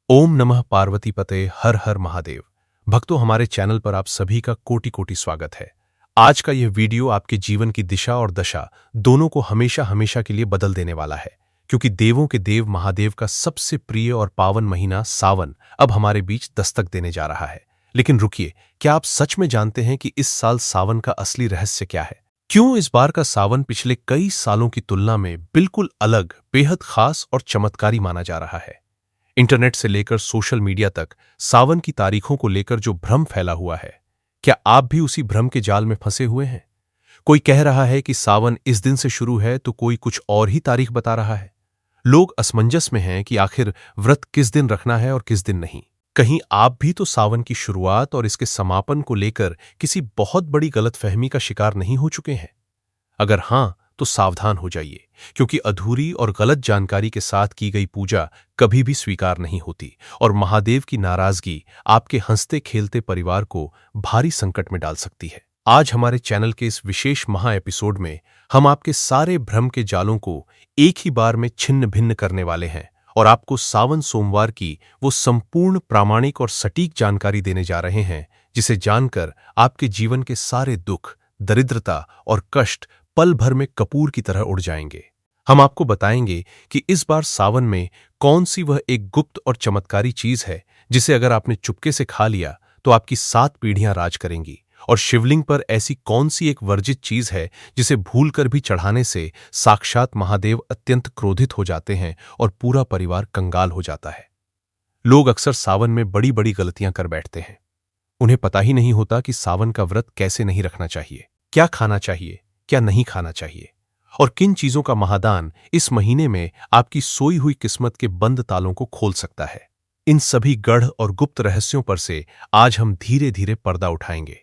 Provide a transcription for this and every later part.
ओम नमः पार्वती पते हर हर महादेव। भक्तों, हमारे चैनल पर आप सभी का कोटि कोटि स्वागत है। आज का यह वीडियो आपके जीवन की दिशा और दशा दोनों को हमेशा हमेशा के लिए बदल देने वाला है, क्योंकि देवों के देव महादेव का सबसे प्रिय और पावन महीना सावन अब हमारे बीच दस्तक देने जा रहा है। लेकिन रुकिए, क्या आप सच में जानते हैं कि इस साल सावन का असली रहस्य क्या है? क्यों इस बार का सावन पिछले कई सालों की तुलना में बिल्कुल अलग, बेहद खास और चमत्कारी माना जा रहा है? इंटरनेट से लेकर सोशल मीडिया तक सावन की तारीखों को लेकर जो भ्रम फैला हुआ है, क्या आप भी उसी भ्रम के जाल में फंसे हुए हैं? कोई कह रहा है कि सावन इस दिन से शुरू है तो कोई कुछ और ही तारीख बता रहा है। लोग असमंजस में हैं कि आखिर व्रत किस दिन रखना है और किस दिन नहीं। कहीं आप भी तो सावन की शुरुआत और इसके समापन को लेकर किसी बहुत बड़ी गलतफहमी का शिकार नहीं हो चुके हैं? अगर हां, तो सावधान हो जाइए, क्योंकि अधूरी और गलत जानकारी के साथ की गई पूजा कभी भी स्वीकार नहीं होती और महादेव की नाराजगी आपके हंसते खेलते परिवार को भारी संकट में डाल सकती है। आज हमारे चैनल के इस विशेष महा एपिसोड में हम आपके सारे भ्रम के जालों को एक ही बार में छिन्न भिन्न करने वाले हैं और आपको सावन सोमवार की वो संपूर्ण प्रामाणिक और सटीक जानकारी देने जा रहे हैं, जिसे जानकर आपके जीवन के सारे दुख, दरिद्रता और कष्ट पल भर में कपूर की तरह उड़ जाएंगे। हम आपको बताएंगे कि इस बार सावन में कौन सी वह एक गुप्त और चमत्कारी चीज है जिसे अगर आपने चुपके से खा लिया तो आपकी 7 पीढ़ियां राज करेंगी, और शिवलिंग पर ऐसी कौन सी एक वर्जित चीज है जिसे भूलकर भी चढ़ाने से साक्षात महादेव अत्यंत क्रोधित हो जाते हैं और पूरा परिवार कंगाल हो जाता है। लोग अक्सर सावन में बड़ी बड़ी गलतियां कर बैठते हैं। उन्हें पता ही नहीं होता कि सावन का व्रत कैसे नहीं रखना चाहिए, क्या खाना चाहिए, क्या नहीं खाना चाहिए, और किन चीजों का महादान इस महीने में आपकी सोई हुई किस्मत के बंद तालों को खोल सकता है। इन सभी गढ़ और गुप्त रहस्यों पर से आज हम धीरे धीरे पर्दा उठाएंगे।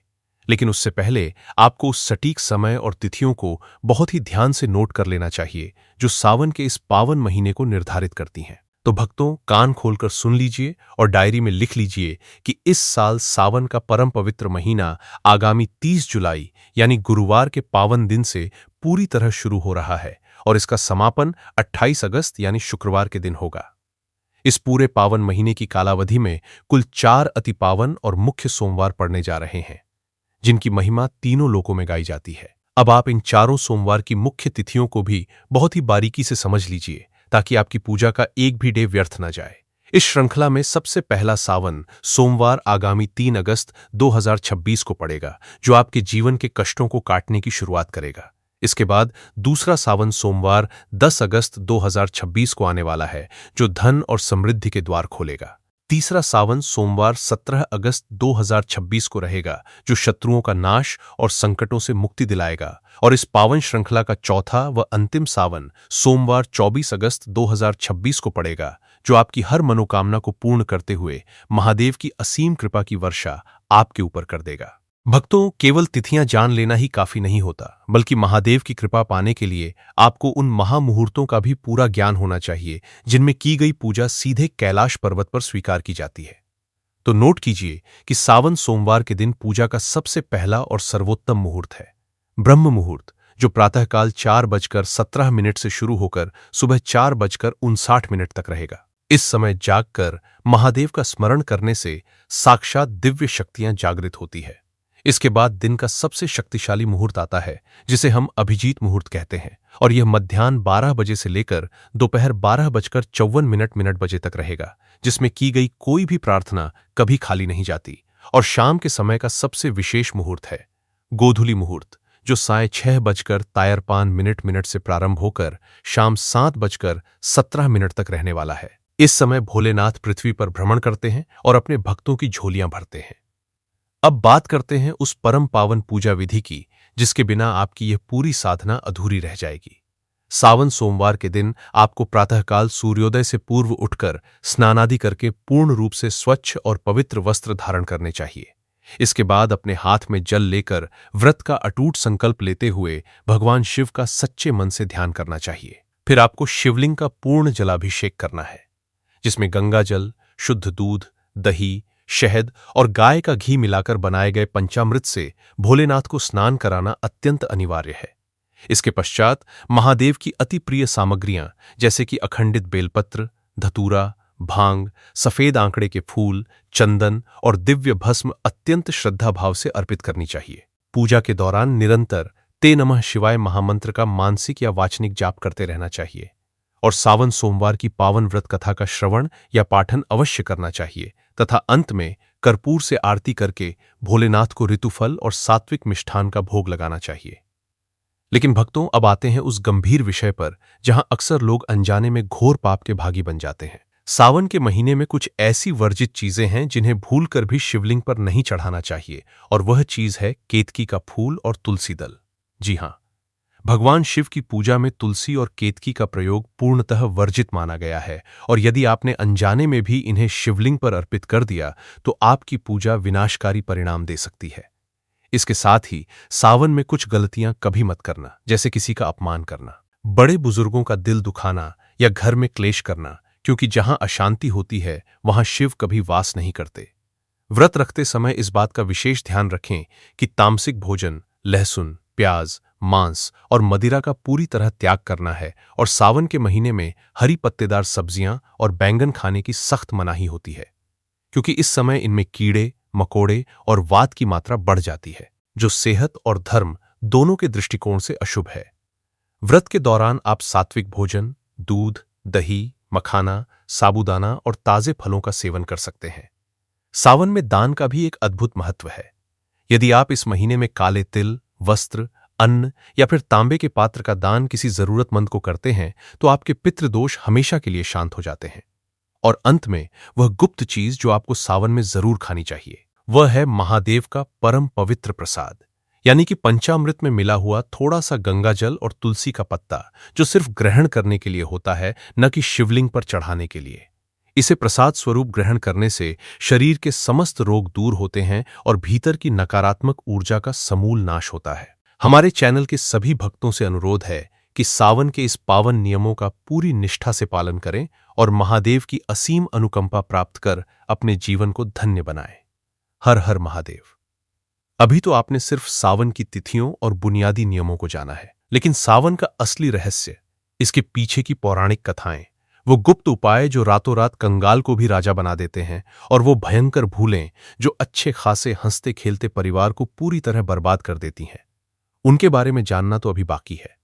लेकिन उससे पहले आपको उस सटीक समय और तिथियों को बहुत ही ध्यान से नोट कर लेना चाहिए जो सावन के इस पावन महीने को निर्धारित करती हैं। तो भक्तों, कान खोलकर सुन लीजिए और डायरी में लिख लीजिए कि इस साल सावन का परम पवित्र महीना आगामी 30 जुलाई यानी गुरुवार के पावन दिन से पूरी तरह शुरू हो रहा है और इसका समापन 28 अगस्त यानी शुक्रवार के दिन होगा। इस पूरे पावन महीने की कालावधि में कुल 4 अति पावन और मुख्य सोमवार पड़ने जा रहे हैं, जिनकी महिमा तीनों लोकों में गाई जाती है। अब आप इन चारों सोमवार की मुख्य तिथियों को भी बहुत ही बारीकी से समझ लीजिए, ताकि आपकी पूजा का एक भी डे व्यर्थ न जाए। इस श्रृंखला में सबसे पहला सावन सोमवार आगामी 3 अगस्त 2026 को पड़ेगा, जो आपके जीवन के कष्टों को काटने की शुरुआत करेगा। इसके बाद दूसरा सावन सोमवार 10 अगस्त 2026 को आने वाला है, जो धन और समृद्धि के द्वार खोलेगा। तीसरा सावन सोमवार 17 अगस्त 2026 को रहेगा, जो शत्रुओं का नाश और संकटों से मुक्ति दिलाएगा। और इस पावन श्रृंखला का चौथा व अंतिम सावन सोमवार 24 अगस्त 2026 को पड़ेगा, जो आपकी हर मनोकामना को पूर्ण करते हुए महादेव की असीम कृपा की वर्षा आपके ऊपर कर देगा। भक्तों, केवल तिथियां जान लेना ही काफी नहीं होता, बल्कि महादेव की कृपा पाने के लिए आपको उन महामुहूर्तों का भी पूरा ज्ञान होना चाहिए जिनमें की गई पूजा सीधे कैलाश पर्वत पर स्वीकार की जाती है। तो नोट कीजिए कि सावन सोमवार के दिन पूजा का सबसे पहला और सर्वोत्तम मुहूर्त है ब्रह्म मुहूर्त, जो प्रातःकाल 4:17 से शुरू होकर सुबह 4:59 तक रहेगा। इस समय जागकर महादेव का स्मरण करने से साक्षात दिव्य शक्तियां जागृत होती है। इसके बाद दिन का सबसे शक्तिशाली मुहूर्त आता है, जिसे हम अभिजीत मुहूर्त कहते हैं, और यह मध्याह्न 12 बजे से लेकर दोपहर 12:54 बजे तक रहेगा, जिसमें की गई कोई भी प्रार्थना कभी खाली नहीं जाती। और शाम के समय का सबसे विशेष मुहूर्त है गोधूली मुहूर्त, जो साय 6:53 से प्रारंभ होकर शाम 7:17 तक रहने वाला है। इस समय भोलेनाथ पृथ्वी पर भ्रमण करते हैं और अपने भक्तों की झोलियां भरते हैं। अब बात करते हैं उस परम पावन पूजा विधि की, जिसके बिना आपकी यह पूरी साधना अधूरी रह जाएगी। सावन सोमवार के दिन आपको प्रातःकाल सूर्योदय से पूर्व उठकर स्नानादि करके पूर्ण रूप से स्वच्छ और पवित्र वस्त्र धारण करने चाहिए। इसके बाद अपने हाथ में जल लेकर व्रत का अटूट संकल्प लेते हुए भगवान शिव का सच्चे मन से ध्यान करना चाहिए। फिर आपको शिवलिंग का पूर्ण जलाभिषेक करना है, जिसमें गंगा जल, शुद्ध दूध, दही, शहद और गाय का घी मिलाकर बनाए गए पंचामृत से भोलेनाथ को स्नान कराना अत्यंत अनिवार्य है। इसके पश्चात महादेव की अति प्रिय सामग्रियां जैसे कि अखंडित बेलपत्र, धतूरा, भांग, सफेद आंकड़े के फूल, चंदन और दिव्य भस्म अत्यंत श्रद्धा भाव से अर्पित करनी चाहिए। पूजा के दौरान निरंतर ते नमः शिवाय महामंत्र का मानसिक या वाचनिक जाप करते रहना चाहिए और सावन सोमवार की पावन व्रत कथा का श्रवण या पाठन अवश्य करना चाहिए तथा अंत में कर्पूर से आरती करके भोलेनाथ को ऋतुफल और सात्विक मिष्ठान का भोग लगाना चाहिए। लेकिन भक्तों, अब आते हैं उस गंभीर विषय पर जहां अक्सर लोग अनजाने में घोर पाप के भागी बन जाते हैं। सावन के महीने में कुछ ऐसी वर्जित चीजें हैं जिन्हें भूलकर भी शिवलिंग पर नहीं चढ़ाना चाहिए, और वह चीज है केतकी का फूल और तुलसी दल। जी हां, भगवान शिव की पूजा में तुलसी और केतकी का प्रयोग पूर्णतः वर्जित माना गया है, और यदि आपने अनजाने में भी इन्हें शिवलिंग पर अर्पित कर दिया तो आपकी पूजा विनाशकारी परिणाम दे सकती है। इसके साथ ही सावन में कुछ गलतियां कभी मत करना, जैसे किसी का अपमान करना, बड़े बुजुर्गों का दिल दुखाना या घर में क्लेश करना, क्योंकि जहां अशांति होती है वहां शिव कभी वास नहीं करते। व्रत रखते समय इस बात का विशेष ध्यान रखें कि तामसिक भोजन, लहसुन, प्याज, मांस और मदिरा का पूरी तरह त्याग करना है, और सावन के महीने में हरी पत्तेदार सब्जियां और बैंगन खाने की सख्त मनाही होती है, क्योंकि इस समय इनमें कीड़े मकोड़े और वात की मात्रा बढ़ जाती है, जो सेहत और धर्म दोनों के दृष्टिकोण से अशुभ है। व्रत के दौरान आप सात्विक भोजन, दूध, दही, मखाना, साबूदाना और ताजे फलों का सेवन कर सकते हैं। सावन में दान का भी एक अद्भुत महत्व है। यदि आप इस महीने में काले तिल, वस्त्र, अन्न या फिर तांबे के पात्र का दान किसी जरूरतमंद को करते हैं तो आपके पितृदोष हमेशा के लिए शांत हो जाते हैं। और अंत में वह गुप्त चीज जो आपको सावन में जरूर खानी चाहिए, वह है महादेव का परम पवित्र प्रसाद, यानी कि पंचामृत में मिला हुआ थोड़ा सा गंगा जल और तुलसी का पत्ता, जो सिर्फ ग्रहण करने के लिए होता है, न कि शिवलिंग पर चढ़ाने के लिए। इसे प्रसाद स्वरूप ग्रहण करने से शरीर के समस्त रोग दूर होते हैं और भीतर की नकारात्मक ऊर्जा का समूल नाश होता है। हमारे चैनल के सभी भक्तों से अनुरोध है कि सावन के इस पावन नियमों का पूरी निष्ठा से पालन करें और महादेव की असीम अनुकंपा प्राप्त कर अपने जीवन को धन्य बनाएं। हर हर महादेव। अभी तो आपने सिर्फ सावन की तिथियों और बुनियादी नियमों को जाना है, लेकिन सावन का असली रहस्य, इसके पीछे की पौराणिक कथाएं, वो गुप्त उपाय जो रातों रात कंगाल को भी राजा बना देते हैं, और वो भयंकर भूलें जो अच्छे खासे हंसते खेलते परिवार को पूरी तरह बर्बाद कर देती हैं, उनके बारे में जानना तो अभी बाकी है।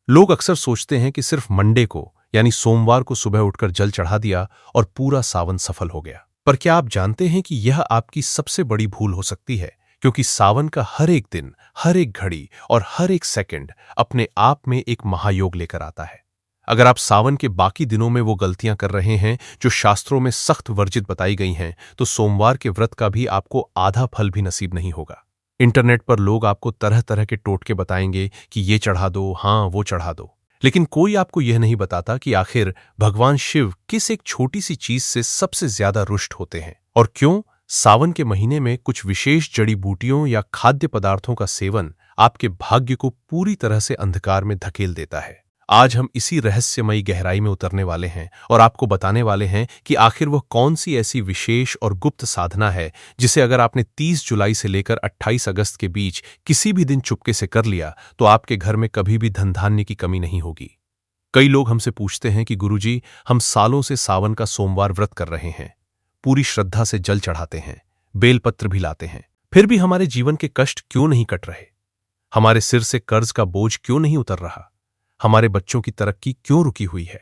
लोग अक्सर सोचते हैं कि सिर्फ मंडे को यानी सोमवार को सुबह उठकर जल चढ़ा दिया और पूरा सावन सफल हो गया। पर क्या आप जानते हैं कि यह आपकी सबसे बड़ी भूल हो सकती है, क्योंकि सावन का हर एक दिन, हर एक घड़ी और हर एक सेकंड अपने आप में एक महायोग लेकर आता है। अगर आप सावन के बाकी दिनों में वो गलतियां कर रहे हैं जो शास्त्रों में सख्त वर्जित बताई गई हैं, तो सोमवार के व्रत का भी आपको आधा फल भी नसीब नहीं होगा। इंटरनेट पर लोग आपको तरह तरह के टोटके बताएंगे कि ये चढ़ा दो, हाँ वो चढ़ा दो, लेकिन कोई आपको यह नहीं बताता कि आखिर भगवान शिव किस एक छोटी सी चीज से सबसे ज्यादा रुष्ट होते हैं, और क्यों सावन के महीने में कुछ विशेष जड़ी बूटियों या खाद्य पदार्थों का सेवन आपके भाग्य को पूरी तरह से अंधकार में धकेल देता है। आज हम इसी रहस्यमयी गहराई में उतरने वाले हैं और आपको बताने वाले हैं कि आखिर वह कौन सी ऐसी विशेष और गुप्त साधना है जिसे अगर आपने 30 जुलाई से लेकर 28 अगस्त के बीच किसी भी दिन चुपके से कर लिया तो आपके घर में कभी भी धन धान्य की कमी नहीं होगी। कई लोग हमसे पूछते हैं कि गुरुजी, हम सालों से सावन का सोमवार व्रत कर रहे हैं, पूरी श्रद्धा से जल चढ़ाते हैं, बेलपत्र भी लाते हैं, फिर भी हमारे जीवन के कष्ट क्यों नहीं कट रहे? हमारे सिर से कर्ज का बोझ क्यों नहीं उतर रहा? हमारे बच्चों की तरक्की क्यों रुकी हुई है?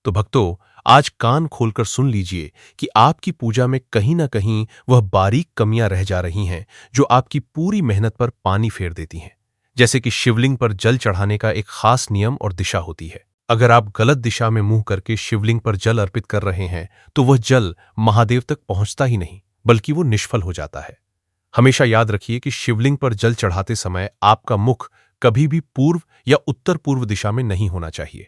तो भक्तों, आज कान खोलकर सुन लीजिए कि आपकी पूजा में कहीं ना कहीं वह बारीक कमियां रह जा रही हैं जो आपकी पूरी मेहनत पर पानी फेर देती हैं। जैसे कि शिवलिंग पर जल चढ़ाने का एक खास नियम और दिशा होती है। अगर आप गलत दिशा में मुंह करके शिवलिंग पर जल अर्पित कर रहे हैं तो वह जल महादेव तक पहुंचता ही नहीं, बल्कि वो निष्फल हो जाता है। हमेशा याद रखिए कि शिवलिंग पर जल चढ़ाते समय आपका मुख कभी भी पूर्व या उत्तर पूर्व दिशा में नहीं होना चाहिए,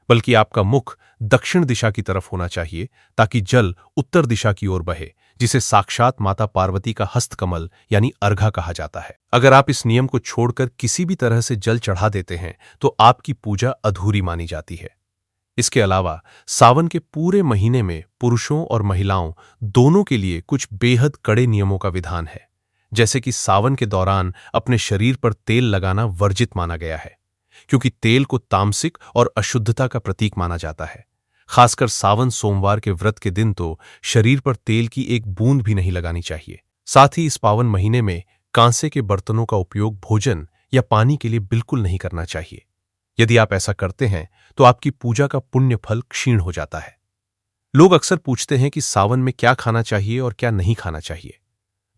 बल्कि आपका मुख दक्षिण दिशा की तरफ होना चाहिए, ताकि जल उत्तर दिशा की ओर बहे, जिसे साक्षात माता पार्वती का हस्तकमल यानी अर्घा कहा जाता है। अगर आप इस नियम को छोड़कर किसी भी तरह से जल चढ़ा देते हैं तो आपकी पूजा अधूरी मानी जाती है। इसके अलावा सावन के पूरे महीने में पुरुषों और महिलाओं दोनों के लिए कुछ बेहद कड़े नियमों का विधान है। जैसे कि सावन के दौरान अपने शरीर पर तेल लगाना वर्जित माना गया है, क्योंकि तेल को तामसिक और अशुद्धता का प्रतीक माना जाता है। खासकर सावन सोमवार के व्रत के दिन तो शरीर पर तेल की एक बूंद भी नहीं लगानी चाहिए। साथ ही इस पावन महीने में कांसे के बर्तनों का उपयोग भोजन या पानी के लिए बिल्कुल नहीं करना चाहिए। यदि आप ऐसा करते हैं तो आपकी पूजा का पुण्य फल क्षीण हो जाता है। लोग अक्सर पूछते हैं कि सावन में क्या खाना चाहिए और क्या नहीं खाना चाहिए।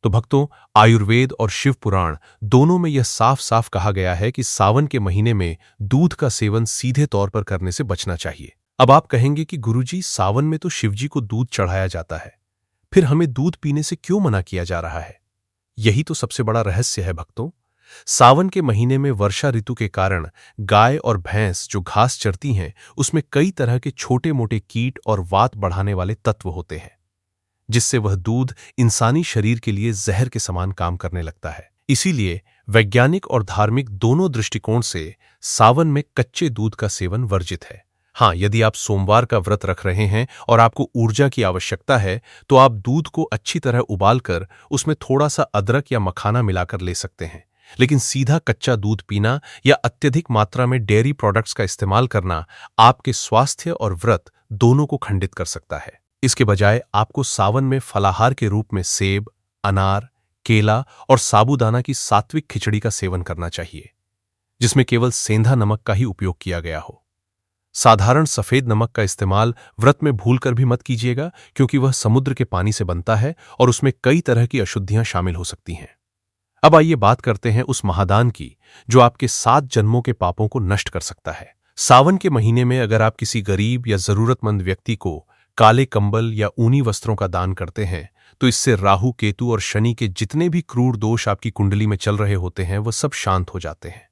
तो भक्तों, आयुर्वेद और शिव पुराण दोनों में यह साफ साफ कहा गया है कि सावन के महीने में दूध का सेवन सीधे तौर पर करने से बचना चाहिए। अब आप कहेंगे कि गुरुजी, सावन में तो शिवजी को दूध चढ़ाया जाता है, फिर हमें दूध पीने से क्यों मना किया जा रहा है? यही तो सबसे बड़ा रहस्य है भक्तों। सावन के महीने में वर्षा ऋतु के कारण गाय और भैंस जो घास चरती हैं, उसमें कई तरह के छोटे मोटे कीट और वात बढ़ाने वाले तत्व होते हैं, जिससे वह दूध इंसानी शरीर के लिए जहर के समान काम करने लगता है। इसीलिए वैज्ञानिक और धार्मिक दोनों दृष्टिकोण से सावन में कच्चे दूध का सेवन वर्जित है। हाँ, यदि आप सोमवार का व्रत रख रहे हैं और आपको ऊर्जा की आवश्यकता है तो आप दूध को अच्छी तरह उबालकर उसमें थोड़ा सा अदरक या मखाना मिलाकर ले सकते हैं। लेकिन सीधा कच्चा दूध पीना या अत्यधिक मात्रा में डेयरी प्रोडक्ट्स का इस्तेमाल करना आपके स्वास्थ्य और व्रत दोनों को खंडित कर सकता है। इसके बजाय आपको सावन में फलाहार के रूप में सेब, अनार, केला और साबूदाना की सात्विक खिचड़ी का सेवन करना चाहिए, जिसमें केवल सेंधा नमक का ही उपयोग किया गया हो। साधारण सफेद नमक का इस्तेमाल व्रत में भूलकर भी मत कीजिएगा, क्योंकि वह समुद्र के पानी से बनता है और उसमें कई तरह की अशुद्धियां शामिल हो सकती हैं। अब आइए बात करते हैं उस महादान की जो आपके 7 जन्मों के पापों को नष्ट कर सकता है। सावन के महीने में अगर आप किसी गरीब या जरूरतमंद व्यक्ति को काले कंबल या ऊनी वस्त्रों का दान करते हैं तो इससे राहु, केतु और शनि के जितने भी क्रूर दोष आपकी कुंडली में चल रहे होते हैं वह सब शांत हो जाते हैं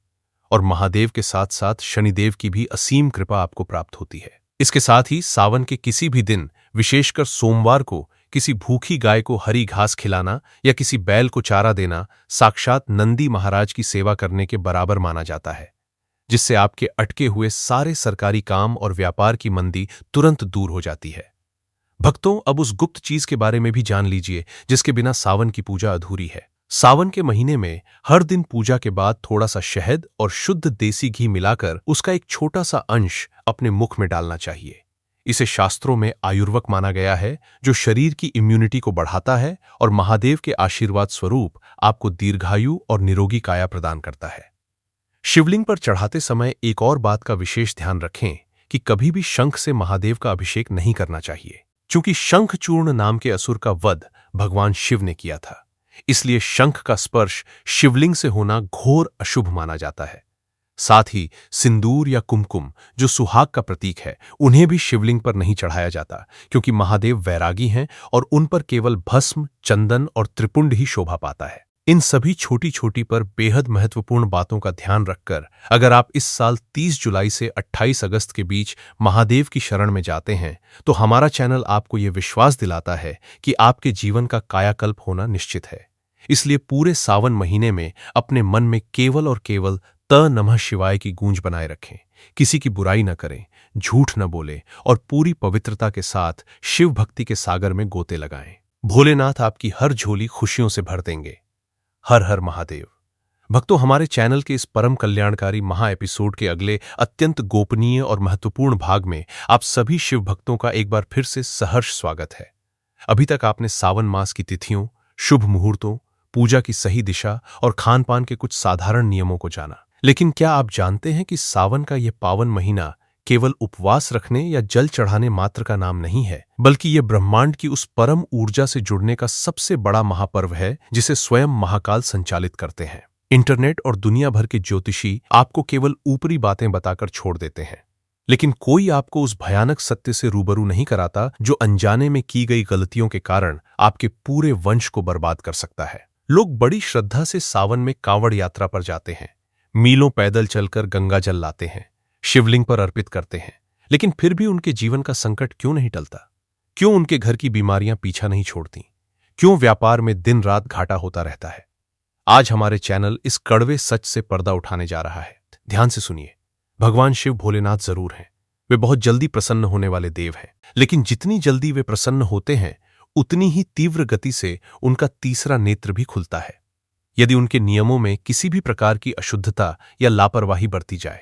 और महादेव के साथ साथ शनिदेव की भी असीम कृपा आपको प्राप्त होती है। इसके साथ ही सावन के किसी भी दिन, विशेषकर सोमवार को, किसी भूखी गाय को हरी घास खिलाना या किसी बैल को चारा देना साक्षात नंदी महाराज की सेवा करने के बराबर माना जाता है, जिससे आपके अटके हुए सारे सरकारी काम और व्यापार की मंदी तुरंत दूर हो जाती है। भक्तों, अब उस गुप्त चीज के बारे में भी जान लीजिए जिसके बिना सावन की पूजा अधूरी है। सावन के महीने में हर दिन पूजा के बाद थोड़ा सा शहद और शुद्ध देसी घी मिलाकर उसका एक छोटा सा अंश अपने मुख में डालना चाहिए। इसे शास्त्रों में आयुर्वक माना गया है, जो शरीर की इम्यूनिटी को बढ़ाता है और महादेव के आशीर्वाद स्वरूप आपको दीर्घायु और निरोगी काया प्रदान करता है। शिवलिंग पर चढ़ाते समय एक और बात का विशेष ध्यान रखें कि कभी भी शंख से महादेव का अभिषेक नहीं करना चाहिए, क्योंकि शंखचूर्ण नाम के असुर का वध भगवान शिव ने किया था। इसलिए शंख का स्पर्श शिवलिंग से होना घोर अशुभ माना जाता है। साथ ही सिंदूर या कुमकुम, जो सुहाग का प्रतीक है, उन्हें भी शिवलिंग पर नहीं चढ़ाया जाता, क्योंकि महादेव वैरागी हैं और उन पर केवल भस्म, चंदन और त्रिपुंड ही शोभा पाता है। इन सभी छोटी छोटी पर बेहद महत्वपूर्ण बातों का ध्यान रखकर अगर आप इस साल 30 जुलाई से 28 अगस्त के बीच महादेव की शरण में जाते हैं तो हमारा चैनल आपको ये विश्वास दिलाता है कि आपके जीवन का कायाकल्प होना निश्चित है। इसलिए पूरे सावन महीने में अपने मन में केवल और केवल त नमः शिवाय की गूंज बनाए रखें, किसी की बुराई न करें, झूठ न बोलें और पूरी पवित्रता के साथ शिव भक्ति के सागर में गोते लगाएं। भोलेनाथ आपकी हर झोली खुशियों से भर देंगे। हर हर महादेव। भक्तों, हमारे चैनल के इस परम कल्याणकारी महा एपिसोड के अगले अत्यंत गोपनीय और महत्वपूर्ण भाग में आप सभी शिव भक्तों का एक बार फिर से सहर्ष स्वागत है। अभी तक आपने सावन मास की तिथियों, शुभ मुहूर्तों, पूजा की सही दिशा और खान पान के कुछ साधारण नियमों को जाना, लेकिन क्या आप जानते हैं कि सावन का यह पावन महीना केवल उपवास रखने या जल चढ़ाने मात्र का नाम नहीं है, बल्कि यह ब्रह्मांड की उस परम ऊर्जा से जुड़ने का सबसे बड़ा महापर्व है जिसे स्वयं महाकाल संचालित करते हैं। इंटरनेट और दुनिया भर के ज्योतिषी आपको केवल ऊपरी बातें बताकर छोड़ देते हैं, लेकिन कोई आपको उस भयानक सत्य से रूबरू नहीं कराता जो अनजाने में की गई गलतियों के कारण आपके पूरे वंश को बर्बाद कर सकता है। लोग बड़ी श्रद्धा से सावन में कांवड़ यात्रा पर जाते हैं, मीलों पैदल चलकर गंगा जल लाते हैं, शिवलिंग पर अर्पित करते हैं, लेकिन फिर भी उनके जीवन का संकट क्यों नहीं टलता? क्यों उनके घर की बीमारियां पीछा नहीं छोड़ती? क्यों व्यापार में दिन रात घाटा होता रहता है? आज हमारे चैनल इस कड़वे सच से पर्दा उठाने जा रहा है। ध्यान से सुनिए। भगवान शिव भोलेनाथ जरूर हैं, वे बहुत जल्दी प्रसन्न होने वाले देव हैं, लेकिन जितनी जल्दी वे प्रसन्न होते हैं उतनी ही तीव्र गति से उनका तीसरा नेत्र भी खुलता है, यदि उनके नियमों में किसी भी प्रकार की अशुद्धता या लापरवाही बरती जाए।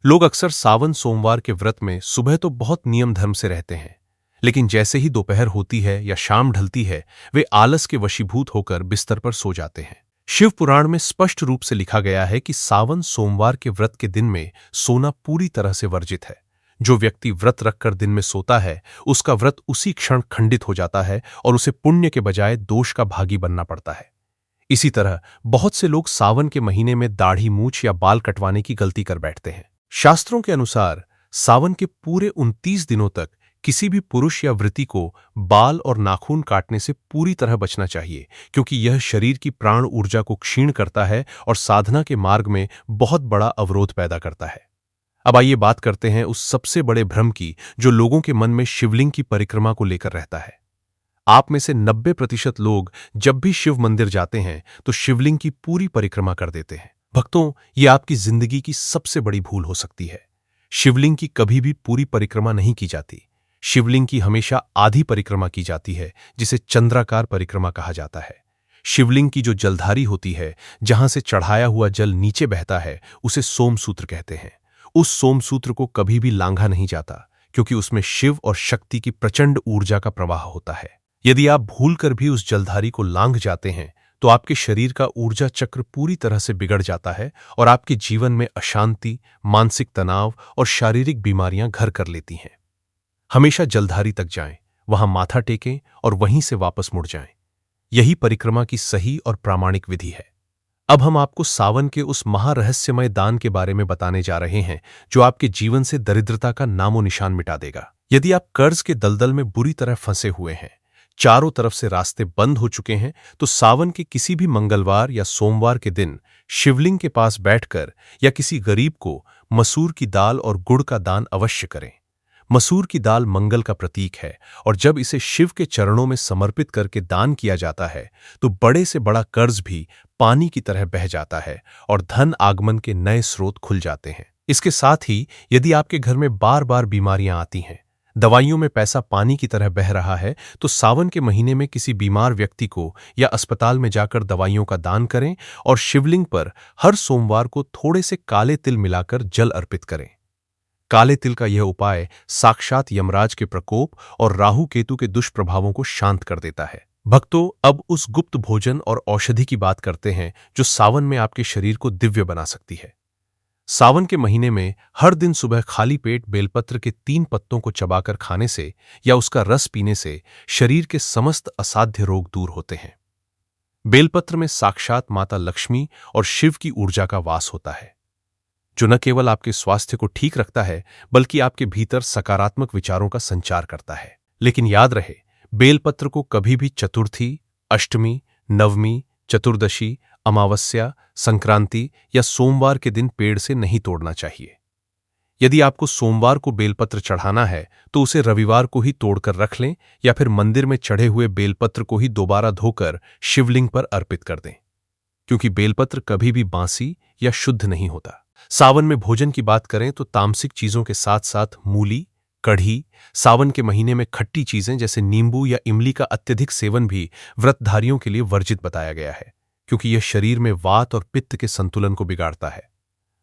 लोग अक्सर सावन सोमवार के व्रत में सुबह तो बहुत नियम धर्म से रहते हैं, लेकिन जैसे ही दोपहर होती है या शाम ढलती है, वे आलस के वशीभूत होकर बिस्तर पर सो जाते हैं। शिव पुराण में स्पष्ट रूप से लिखा गया है कि सावन सोमवार के व्रत के दिन में सोना पूरी तरह से वर्जित है। जो व्यक्ति व्रत रखकर दिन में सोता है, उसका व्रत उसी क्षण खंडित हो जाता है और उसे पुण्य के बजाय दोष का भागी बनना पड़ता है। इसी तरह बहुत से लोग सावन के महीने में दाढ़ी मूछ या बाल कटवाने की गलती कर बैठते हैं। शास्त्रों के अनुसार सावन के पूरे 29 दिनों तक किसी भी पुरुष या वृत्ति को बाल और नाखून काटने से पूरी तरह बचना चाहिए, क्योंकि यह शरीर की प्राण ऊर्जा को क्षीण करता है और साधना के मार्ग में बहुत बड़ा अवरोध पैदा करता है। अब आइए बात करते हैं उस सबसे बड़े भ्रम की जो लोगों के मन में शिवलिंग की परिक्रमा को लेकर रहता है। आप में से 90% लोग जब भी शिव मंदिर जाते हैं तो शिवलिंग की पूरी परिक्रमा कर देते हैं। भक्तों, ये आपकी जिंदगी की सबसे बड़ी भूल हो सकती है। शिवलिंग की कभी भी पूरी परिक्रमा नहीं की जाती। शिवलिंग की हमेशा आधी परिक्रमा की जाती है, जिसे चंद्राकार परिक्रमा कहा जाता है। शिवलिंग की जो जलधारी होती है, जहां से चढ़ाया हुआ जल नीचे बहता है, उसे सोमसूत्र कहते हैं। उस सोमसूत्र को कभी भी लांघा नहीं जाता, क्योंकि उसमें शिव और शक्ति की प्रचंड ऊर्जा का प्रवाह होता है। यदि आप भूलकर भी उस जलधारी को लांघ जाते हैं तो आपके शरीर का ऊर्जा चक्र पूरी तरह से बिगड़ जाता है और आपके जीवन में अशांति, मानसिक तनाव और शारीरिक बीमारियां घर कर लेती हैं। हमेशा जलधारी तक जाएं, वहां माथा टेकें और वहीं से वापस मुड़ जाएं। यही परिक्रमा की सही और प्रामाणिक विधि है। अब हम आपको सावन के उस महारहस्यमय दान के बारे में बताने जा रहे हैं जो आपके जीवन से दरिद्रता का नामो निशान मिटा देगा। यदि आप कर्ज के दलदल में बुरी तरह फंसे हुए हैं, चारों तरफ से रास्ते बंद हो चुके हैं, तो सावन के किसी भी मंगलवार या सोमवार के दिन शिवलिंग के पास बैठकर या किसी गरीब को मसूर की दाल और गुड़ का दान अवश्य करें। मसूर की दाल मंगल का प्रतीक है और जब इसे शिव के चरणों में समर्पित करके दान किया जाता है तो बड़े से बड़ा कर्ज भी पानी की तरह बह जाता है और धन आगमन के नए स्रोत खुल जाते हैं। इसके साथ ही यदि आपके घर में बार बार बीमारियां आती हैं, दवाइयों में पैसा पानी की तरह बह रहा है, तो सावन के महीने में किसी बीमार व्यक्ति को या अस्पताल में जाकर दवाइयों का दान करें और शिवलिंग पर हर सोमवार को थोड़े से काले तिल मिलाकर जल अर्पित करें। काले तिल का यह उपाय साक्षात यमराज के प्रकोप और राहु केतु के दुष्प्रभावों को शांत कर देता है। भक्तों, अब उस गुप्त भोजन और औषधि की बात करते हैं जो सावन में आपके शरीर को दिव्य बना सकती है। सावन के महीने में हर दिन सुबह खाली पेट बेलपत्र के 3 पत्तों को चबाकर खाने से या उसका रस पीने से शरीर के समस्त असाध्य रोग दूर होते हैं। बेलपत्र में साक्षात माता लक्ष्मी और शिव की ऊर्जा का वास होता है, जो न केवल आपके स्वास्थ्य को ठीक रखता है बल्कि आपके भीतर सकारात्मक विचारों का संचार करता है। लेकिन याद रहे, बेलपत्र को कभी भी चतुर्थी, अष्टमी, नवमी, चतुर्दशी, अमावस्या, संक्रांति या सोमवार के दिन पेड़ से नहीं तोड़ना चाहिए। यदि आपको सोमवार को बेलपत्र चढ़ाना है तो उसे रविवार को ही तोड़कर रख लें या फिर मंदिर में चढ़े हुए बेलपत्र को ही दोबारा धोकर शिवलिंग पर अर्पित कर दें, क्योंकि बेलपत्र कभी भी बासी या शुद्ध नहीं होता। सावन में भोजन की बात करें तो तामसिक चीजों के साथ साथ मूली, कढ़ी, सावन के महीने में खट्टी चीजें जैसे नींबू या इमली का अत्यधिक सेवन भी व्रतधारियों के लिए वर्जित बताया गया है, क्योंकि यह शरीर में वात और पित्त के संतुलन को बिगाड़ता है।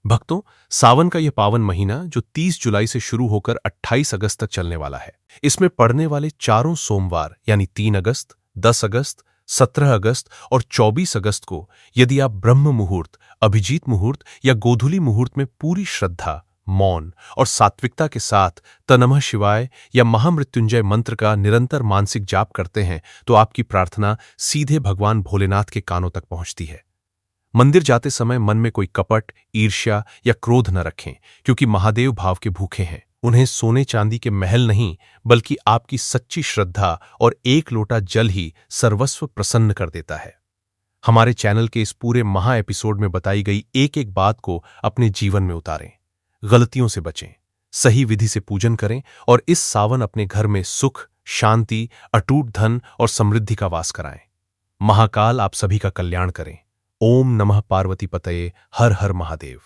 भक्तों, सावन का यह पावन महीना जो 30 जुलाई से शुरू होकर 28 अगस्त तक चलने वाला है, इसमें पड़ने वाले चारों सोमवार यानी 3 अगस्त, 10 अगस्त, 17 अगस्त और 24 अगस्त को यदि आप ब्रह्म मुहूर्त, अभिजीत मुहूर्त या गोधूली मुहूर्त में पूरी श्रद्धा, मौन और सात्विकता के साथ तनमः शिवाय या महामृत्युंजय मंत्र का निरंतर मानसिक जाप करते हैं तो आपकी प्रार्थना सीधे भगवान भोलेनाथ के कानों तक पहुंचती है। मंदिर जाते समय मन में कोई कपट, ईर्ष्या या क्रोध न रखें, क्योंकि महादेव भाव के भूखे हैं। उन्हें सोने चांदी के महल नहीं बल्कि आपकी सच्ची श्रद्धा और एक लोटा जल ही सर्वस्व प्रसन्न कर देता है। हमारे चैनल के इस पूरे महा एपिसोड में बताई गई एक एक बात को अपने जीवन में उतारें, गलतियों से बचें, सही विधि से पूजन करें और इस सावन अपने घर में सुख, शांति, अटूट धन और समृद्धि का वास कराएं। महाकाल आप सभी का कल्याण करें। ओम नमः पार्वती पतये, हर हर महादेव।